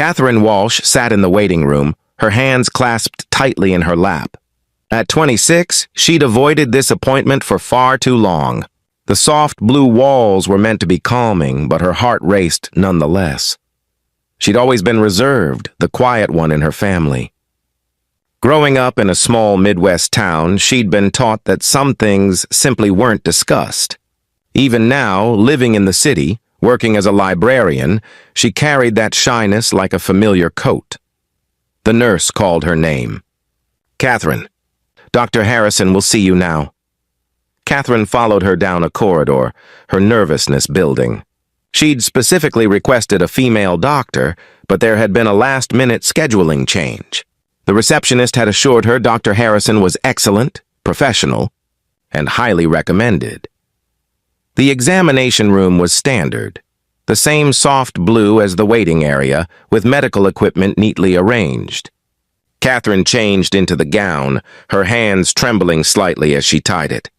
Catherine Walsh sat in the waiting room, her hands clasped tightly in her lap. At 26, she'd avoided this appointment for far too long. The soft blue walls were meant to be calming, but her heart raced nonetheless. She'd always been reserved, the quiet one in her family. Growing up in a small Midwest town, she'd been taught that some things simply weren't discussed. Even now, living in the city, working as a librarian, she carried that shyness like a familiar coat. The nurse called her name. "Catherine, Dr. Harrison will see you now." Catherine followed her down a corridor, her nervousness building. She'd specifically requested a female doctor, but there had been a last-minute scheduling change. The receptionist had assured her Dr. Harrison was excellent, professional, and highly recommended. The examination room was standard, the same soft blue as the waiting area, with medical equipment neatly arranged. Catherine changed into the gown, her hands trembling slightly as she tied it.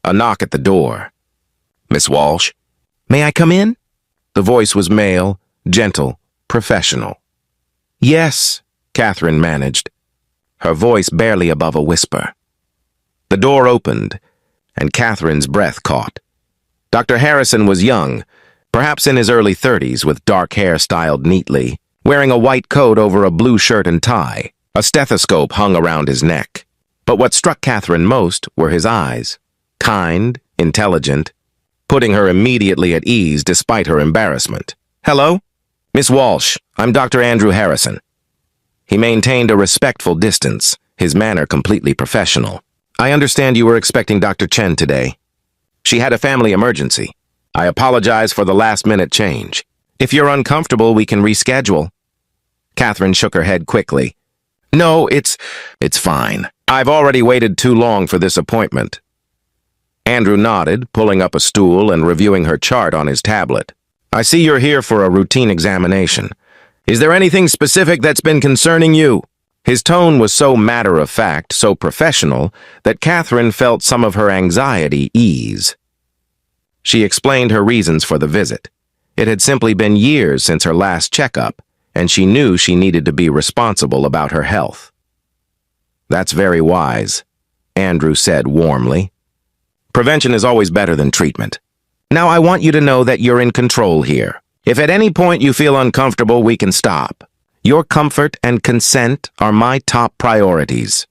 A knock at the door. "Miss Walsh?" "May I come in?" The voice was male, gentle, professional. "Yes," Catherine managed, her voice barely above a whisper. The door opened, and Catherine's breath caught. Dr. Harrison was young, perhaps in his early 30s, with dark hair styled neatly, wearing a white coat over a blue shirt and tie. A stethoscope hung around his neck. But what struck Catherine most were his eyes. Kind, intelligent, putting her immediately at ease despite her embarrassment. "Hello? Miss Walsh, I'm Dr. Andrew Harrison." He maintained a respectful distance, his manner completely professional. "I understand you were expecting Dr. Chen today. She had a family emergency. I apologize for the last-minute change. If you're uncomfortable, we can reschedule." Catherine shook her head quickly. "No, it's fine. I've already waited too long for this appointment." Andrew nodded, pulling up a stool and reviewing her chart on his tablet. "I see you're here for a routine examination. Is there anything specific that's been concerning you?" His tone was so matter-of-fact, so professional, that Catherine felt some of her anxiety ease. She explained her reasons for the visit. It had simply been years since her last checkup, and she knew she needed to be responsible about her health. "That's very wise," Andrew said warmly. "Prevention is always better than treatment. Now I want you to know that you're in control here. If at any point you feel uncomfortable, we can stop. Your comfort and consent are my top priorities."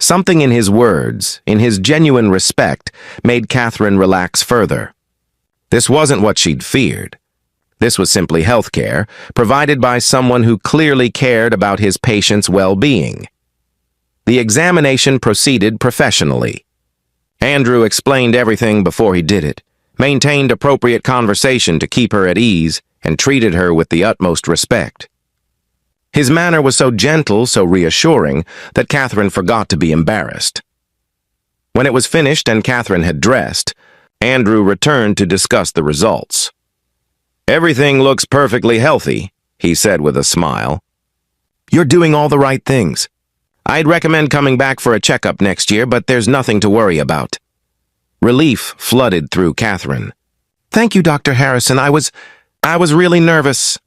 Something in his words, in his genuine respect, made Catherine relax further. This wasn't what she'd feared. This was simply health care, provided by someone who clearly cared about his patient's well-being. The examination proceeded professionally. Andrew explained everything before he did it, maintained appropriate conversation to keep her at ease, and treated her with the utmost respect. His manner was so gentle, so reassuring, that Catherine forgot to be embarrassed. When it was finished and Catherine had dressed, Andrew returned to discuss the results. "Everything looks perfectly healthy," he said with a smile. "You're doing all the right things. I'd recommend coming back for a checkup next year, but there's nothing to worry about." Relief flooded through Catherine. "Thank you, Dr. Harrison. I was really nervous."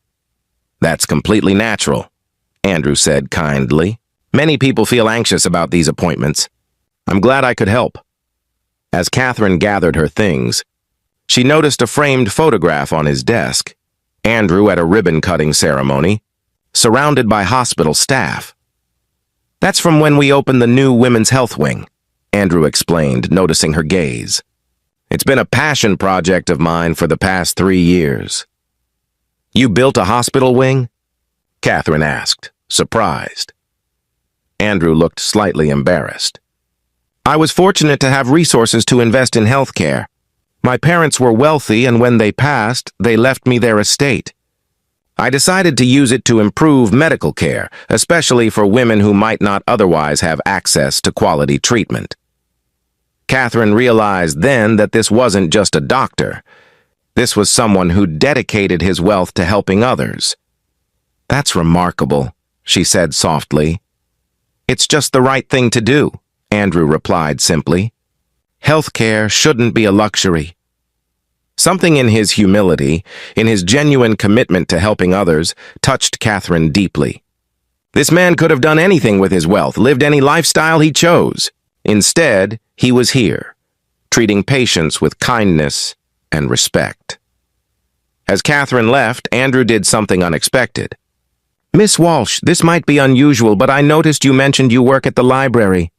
"That's completely natural," Andrew said kindly. "Many people feel anxious about these appointments. I'm glad I could help." As Catherine gathered her things, she noticed a framed photograph on his desk. Andrew at a ribbon-cutting ceremony, surrounded by hospital staff. "That's from when we opened the new Women's Health Wing," Andrew explained, noticing her gaze. "It's been a passion project of mine for the past 3 years." "You built a hospital wing?" Catherine asked, surprised. Andrew looked slightly embarrassed. "I was fortunate to have resources to invest in healthcare. My parents were wealthy, and when they passed, they left me their estate. I decided to use it to improve medical care, especially for women who might not otherwise have access to quality treatment." Catherine realized then that this wasn't just a doctor. This was someone who dedicated his wealth to helping others. "That's remarkable," she said softly. "It's just the right thing to do," Andrew replied simply. "Healthcare shouldn't be a luxury." Something in his humility, in his genuine commitment to helping others, touched Catherine deeply. This man could have done anything with his wealth, lived any lifestyle he chose. Instead, he was here, treating patients with kindness and respect. As Catherine left, Andrew did something unexpected. "Miss Walsh, this might be unusual, but I noticed you mentioned you work at the library.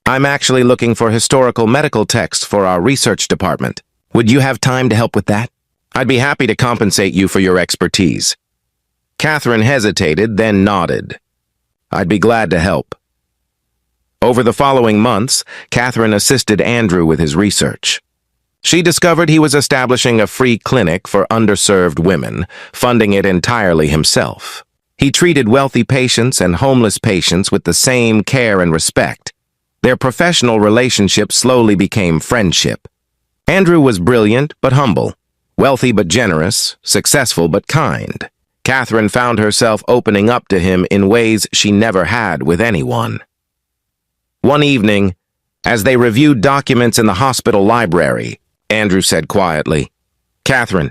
I'm actually looking for historical medical texts for our research department. Would you have time to help with that? I'd be happy to compensate you for your expertise." Catherine hesitated, then nodded. "I'd be glad to help." Over the following months, Catherine assisted Andrew with his research. She discovered he was establishing a free clinic for underserved women, funding it entirely himself. He treated wealthy patients and homeless patients with the same care and respect. Their professional relationship slowly became friendship. Andrew was brilliant but humble, wealthy but generous, successful but kind. Catherine found herself opening up to him in ways she never had with anyone. One evening, as they reviewed documents in the hospital library, Andrew said quietly, "Catherine,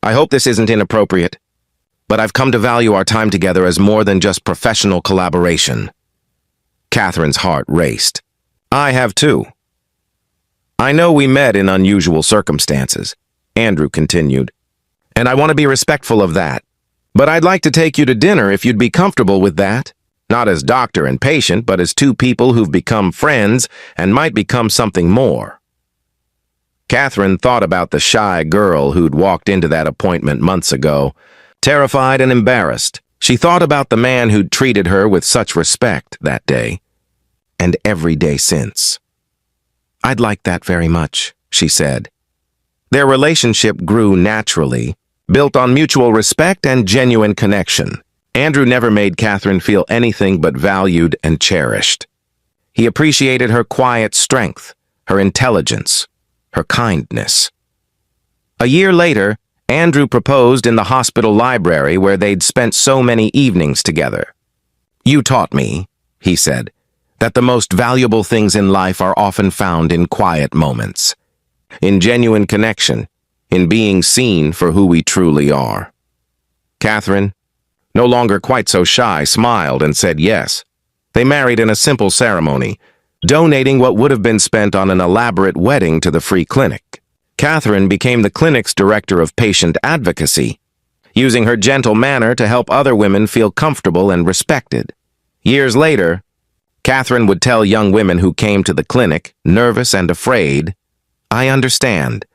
I hope this isn't inappropriate, but I've come to value our time together as more than just professional collaboration." Catherine's heart raced. "I have too." "I know we met in unusual circumstances," Andrew continued, "and I want to be respectful of that. But I'd like to take you to dinner if you'd be comfortable with that. Not as doctor and patient, but as two people who've become friends and might become something more." Catherine thought about the shy girl who'd walked into that appointment months ago. Terrified and embarrassed, she thought about the man who'd treated her with such respect that day, and every day since. "I'd like that very much," she said. Their relationship grew naturally, built on mutual respect and genuine connection. Andrew never made Catherine feel anything but valued and cherished. He appreciated her quiet strength, her intelligence, her kindness. A year later, Andrew proposed in the hospital library where they'd spent so many evenings together. "You taught me," he said, "that the most valuable things in life are often found in quiet moments, in genuine connection, in being seen for who we truly are." Catherine, no longer quite so shy, smiled and said yes. They married in a simple ceremony, donating what would have been spent on an elaborate wedding to the free clinic. Catherine became the clinic's director of patient advocacy, using her gentle manner to help other women feel comfortable and respected. Years later, Catherine would tell young women who came to the clinic, nervous and afraid, "I understand.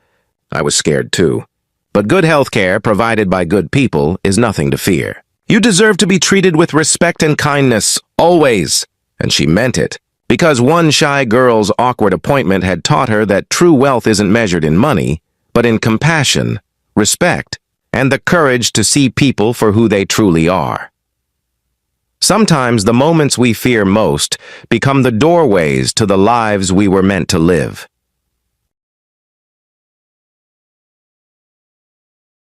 I was scared too. But good health care provided by good people is nothing to fear. You deserve to be treated with respect and kindness, always." And she meant it, because one shy girl's awkward appointment had taught her that true wealth isn't measured in money, but in compassion, respect, and the courage to see people for who they truly are. Sometimes the moments we fear most become the doorways to the lives we were meant to live.